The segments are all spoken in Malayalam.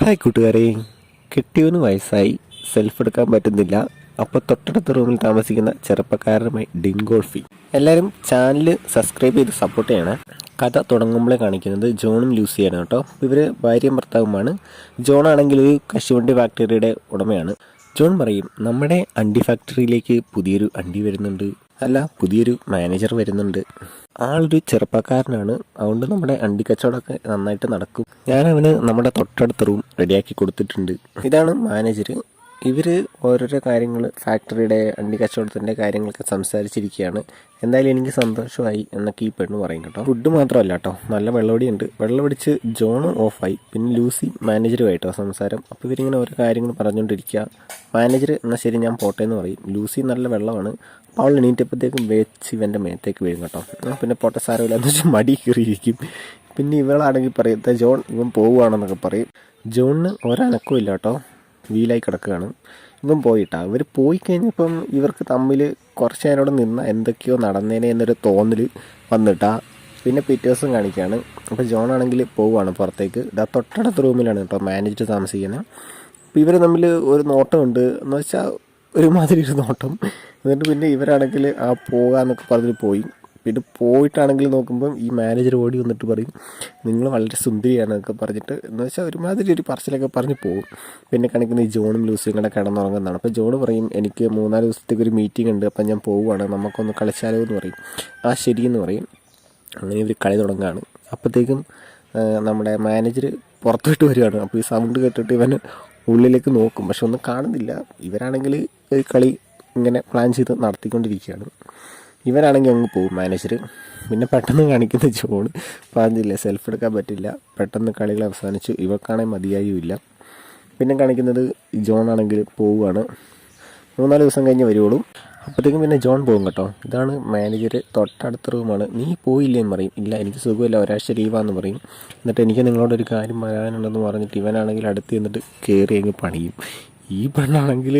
ഹായ് കൂട്ടുകാരെ, കെട്ടിയവന് വയസ്സായി സെൽഫ് എടുക്കാൻ പറ്റുന്നില്ല. അപ്പോൾ തൊട്ടടുത്ത റൂമിൽ താമസിക്കുന്ന ചെറുപ്പക്കാരനുമായി ഡിങ്കോൾഫി. എല്ലാവരും ചാനൽ സബ്സ്ക്രൈബ് ചെയ്ത് സപ്പോർട്ട് ചെയ്യണം. കഥ തുടങ്ങുമ്പോഴേ കാണിക്കുന്നത് ജോണും ലൂസിയാണ് കേട്ടോ. ഇവർ ഭാര്യയും ഭർത്താവുമാണ്. ജോൺ ആണെങ്കിൽ ഒരു കശുവണ്ടി ഫാക്ടറിയുടെ ഉടമയാണ്. ജോൺ പറയും, നമ്മുടെ അണ്ടി ഫാക്ടറിയിലേക്ക് പുതിയൊരു അണ്ടി വരുന്നുണ്ട്, അല്ല പുതിയൊരു മാനേജർ വരുന്നുണ്ട്. ആളൊരു ചെറുപ്പക്കാരനാണ്, അതുകൊണ്ട് നമ്മുടെ അണ്ടി കച്ചവടമൊക്കെ നന്നായിട്ട് നടക്കും. ഞാൻ അവന് നമ്മുടെ തൊട്ടടുത്ത റൂം റെഡിയാക്കി കൊടുത്തിട്ടുണ്ട്. ഇതാണ് മാനേജർ. ഇവർ ഓരോരോ കാര്യങ്ങൾ ഫാക്ടറിയുടെ അണ്ടി കച്ചവടത്തിൻ്റെ കാര്യങ്ങളൊക്കെ സംസാരിച്ചിരിക്കുകയാണ്. എന്തായാലും എനിക്ക് സന്തോഷമായി എന്നൊക്കെ ഈ പെണ്ണ് പറയും കേട്ടോ. ഫുഡ് മാത്രമല്ല കേട്ടോ, നല്ല വെള്ളമടിയുണ്ട്. വെള്ളമടിച്ച് ജോൺ ഓഫായി. പിന്നെ ലൂസി മാനേജറുമായിട്ടോ സംസാരം. അപ്പോൾ ഇവരിങ്ങനെ ഓരോ കാര്യങ്ങൾ പറഞ്ഞുകൊണ്ടിരിക്കുക. മാനേജർ എന്നാൽ ശരി ഞാൻ പോട്ടെ എന്ന് പറയും. ലൂസി നല്ല വെള്ളമാണ്. അപ്പോൾ അവൾ എണീറ്റപ്പോഴത്തേക്കും വെച്ച് ഇവൻ്റെ മേത്തേക്ക് വീഴും കേട്ടോ. പിന്നെ പോട്ടെ സാരമില്ല എന്ന് വെച്ചാൽ മടി കയറിയിരിക്കും. പിന്നെ ഇവളാണെങ്കിൽ പറയും ജോൺ ഇവൻ പോവുകയാണെന്നൊക്കെ പറയും. ജോണിന് ഒരനക്കവും ഇല്ല കേട്ടോ, വീലായി കിടക്കുകയാണ്. ഇവൻ പോയിട്ടാ. ഇവർ പോയി കഴിഞ്ഞപ്പം ഇവർക്ക് തമ്മിൽ കുറച്ച് നേരോടെ നിന്ന് എന്തൊക്കെയോ നടന്നേനെ എന്നൊരു തോന്നൽ വന്നിട്ടാ. പിന്നെ പിറ്റേ ദിവസം കാണിക്കുകയാണ്. അപ്പോൾ ജോൺ ആണെങ്കിൽ പോവുകയാണ് പുറത്തേക്ക്. ഇതാ തൊട്ടടുത്ത റൂമിലാണ് കേട്ടോ മാനേജർ താമസിക്കുന്നത്. അപ്പോൾ ഇവർ തമ്മിൽ ഒരു നോട്ടമുണ്ട് എന്ന് വെച്ചാൽ ഒരുമാതിരി ഒരു നോട്ടം. എന്നിട്ട് പിന്നെ ഇവരാണെങ്കിൽ ആ പോകാമെന്നൊക്കെ പറഞ്ഞിട്ട് പോയി. പിന്നെ പോയിട്ടാണെങ്കിൽ നോക്കുമ്പം ഈ മാനേജർ ഓടി വന്നിട്ട് പറയും, നിങ്ങൾ വളരെ സുന്ദരിയാണെന്നൊക്കെ പറഞ്ഞിട്ട് എന്ന് വെച്ചാൽ ഒരുമാതിരി ഒരു പറച്ചിലൊക്കെ പറഞ്ഞ് പോകും. പിന്നെ കാണിക്കുന്ന ഈ ജോണും ലൂസിയും കൂടെ കിടന്നുറങ്ങുന്നതാണ്. അപ്പോൾ ജോൺ പറയും, എനിക്ക് 3-4 ദിവസത്തേക്ക് ഒരു മീറ്റിംഗ് ഉണ്ട്, അപ്പം ഞാൻ പോവുകയാണ്, നമുക്കൊന്ന് കളിച്ചാലോ എന്ന് പറയും. ആ ശരിയെന്ന് പറയും. അങ്ങനെ ഇവർ കളി തുടങ്ങുകയാണ്. അപ്പോഴത്തേക്കും നമ്മുടെ മാനേജർ പുറത്തോട്ട് വരികയാണ്. അപ്പോൾ ഈ സൗണ്ട് കേട്ടിട്ട് ഇവൻ ഉള്ളിലേക്ക് നോക്കും, പക്ഷെ ഒന്നും കാണുന്നില്ല. ഇവരാണെങ്കിൽ കളി ഇങ്ങനെ പ്ലാൻ ചെയ്ത് നടത്തിക്കൊണ്ടിരിക്കുകയാണ്. ഇവരാണെങ്കിൽ അങ്ങ് പോകും മാനേജർ. പിന്നെ പെട്ടെന്ന് കാണിക്കുന്ന ജോൺ പറഞ്ഞില്ല, സെൽഫ് എടുക്കാൻ പറ്റില്ല. പെട്ടെന്ന് കളികൾ അവസാനിച്ചു. ഇവർക്കാണെങ്കിൽ മതിയായുമില്ല. പിന്നെ കാണിക്കുന്നത് ജോൺ ആണെങ്കിൽ പോവുകയാണ്. 3-4 ദിവസം കഴിഞ്ഞ് വരുവോളും. അപ്പോഴത്തേക്കും പിന്നെ ജോൺ പോകും കേട്ടോ. ഇതാണ് മാനേജർ. തൊട്ടടുത്ത റൂമാണ്. നീ പോയില്ലേന്ന് പറയും. ഇല്ല എനിക്ക് സുഖമില്ല, ഒരാഴ്ച ലീവാന്ന് പറയും. എന്നിട്ട് എനിക്ക് നിങ്ങളോടൊരു കാര്യം പറയാനുണ്ടെന്ന് പറഞ്ഞിട്ട് ഇവനാണെങ്കിൽ അടുത്ത് എന്നിട്ട് കയറി അങ്ങ് പണിയും. ഈ പെണ്ണാണെങ്കിൽ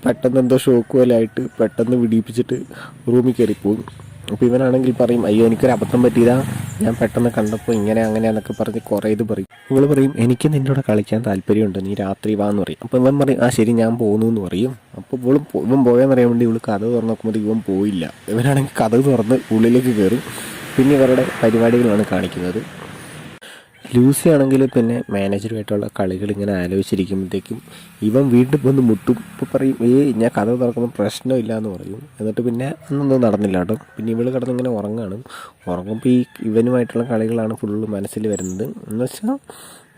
പെട്ടെന്ന് എന്തോ ഷോക്ക് പോലെയായിട്ട് പെട്ടെന്ന് വിടിയിപ്പിച്ചിട്ട് റൂമിൽ കയറിപ്പോവും. അപ്പോൾ ഇവനാണെങ്കിൽ പറയും, അയ്യോ എനിക്കൊരു അബദ്ധം പറ്റിയതാ, ഞാൻ പെട്ടെന്ന് കണ്ടപ്പോൾ ഇങ്ങനെ അങ്ങനെയാന്നൊക്കെ പറഞ്ഞ് കുറേ ഇത് പറയും. ഇവൾ പറയും, എനിക്ക് നിൻ്റെ കൂടെ കളിക്കാൻ താല്പര്യമുണ്ട്, നീ രാത്രി വാന്ന് പറയും. അപ്പോൾ ഇവൻ പറയും, ആ ശരി ഞാൻ പോകുന്നു എന്ന് പറയും. അപ്പോൾ ഇവൻ പോയെന്നറിയാൻ വേണ്ടി ഇവൾ കഥ തുറന്ന് നോക്കുമ്പോൾ ഇവൻ പോയില്ല. ഇവനാണെങ്കിൽ കഥ തുറന്ന് ഉള്ളിലേക്ക് കയറും. പിന്നെ ഇവരുടെ പരിപാടികളാണ് കാണിക്കുന്നത്. ലൂസി ആണെങ്കിൽ പിന്നെ മാനേജറുമായിട്ടുള്ള കളികൾ ഇങ്ങനെ ആലോചിച്ചിരിക്കുമ്പോഴത്തേക്കും ഇവൻ വീണ്ടും വന്ന് മുട്ടും. ഇപ്പോൾ പറയും, ഞാൻ കഥ തുറക്കുമ്പോൾ പ്രശ്നമില്ല എന്ന് പറയും. എന്നിട്ട് പിന്നെ അന്നൊന്നും നടന്നില്ല കേട്ടോ. പിന്നെ ഇവൾ കിടന്നിങ്ങനെ ഉറങ്ങുകയാണ്. ഉറങ്ങുമ്പോൾ ഈ ഇവനുമായിട്ടുള്ള കളികളാണ് ഫുള്ള് മനസ്സിൽ വരുന്നത്. എന്ന് വെച്ചാൽ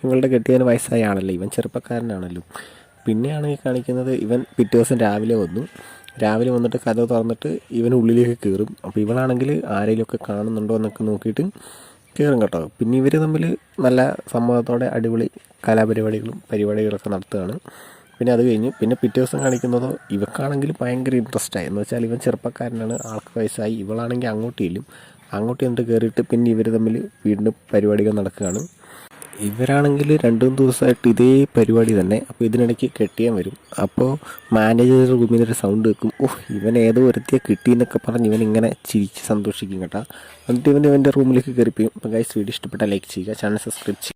ഇവളുടെ കെട്ടിയവന് വയസ്സായ ആളല്ലേ, ഇവൻ ചെറുപ്പക്കാരനാണല്ലോ. പിന്നെയാണെങ്കിൽ കാണിക്കുന്നത് ഇവൻ പിറ്റേ ദിവസം രാവിലെ വന്നിട്ട് കഥ തുറന്നിട്ട് ഇവൻ ഉള്ളിലേക്ക് കയറും. അപ്പോൾ ഇവളാണെങ്കിൽ ആരെങ്കിലുമൊക്കെ കാണുന്നുണ്ടോ എന്നൊക്കെ നോക്കിയിട്ട് കയറും കേട്ടോ. പിന്നെ ഇവർ തമ്മിൽ നല്ല സമ്മതത്തോടെ അടിപൊളി പരിപാടികളൊക്കെ നടത്തുകയാണ്. പിന്നെ അത് കഴിഞ്ഞ് പിന്നെ പിറ്റേ ദിവസം കാണിക്കുന്നതോ ഇവക്കാണെങ്കിൽ ഭയങ്കര ഇൻട്രസ്റ്റായി. എന്ന് വെച്ചാൽ ഇവൻ ചെറുപ്പക്കാരനാണ്, ആൾക്ക് വയസ്സായി. ഇവളാണെങ്കിൽ അങ്ങോട്ട് എന്നിട്ട് കയറിയിട്ട് പിന്നെ ഇവർ തമ്മിൽ വീണ്ടും പരിപാടികൾ നടക്കുകയാണ്. ഇവരാണെങ്കിൽ 2-3 ദിവസമായിട്ട് ഇതേ പരിപാടി തന്നെ. അപ്പോൾ ഇതിനിടയ്ക്ക് കെട്ടിയാൻ വരും. അപ്പോൾ മാനേജർ റൂമിൽ നിന്നൊരു സൗണ്ട് വെക്കും, ഇവൻ ഏതോ ഒരുത്തിയെ കിട്ടിയെന്നൊക്കെ പറഞ്ഞ് ഇവൻ ഇങ്ങനെ ചിരിച്ച് സന്തോഷിക്കും കേട്ടോ. എന്നിട്ട് ഇവൻ്റെ റൂമിലേക്ക് കയറിപ്പോയും. അപ്പോൾ ഗൈസ് വീഡിയോ ഇഷ്ടപ്പെട്ടാൽ ലൈക്ക് ചെയ്യുക, ചാനൽ സബ്സ്ക്രൈബ് ചെയ്യുക.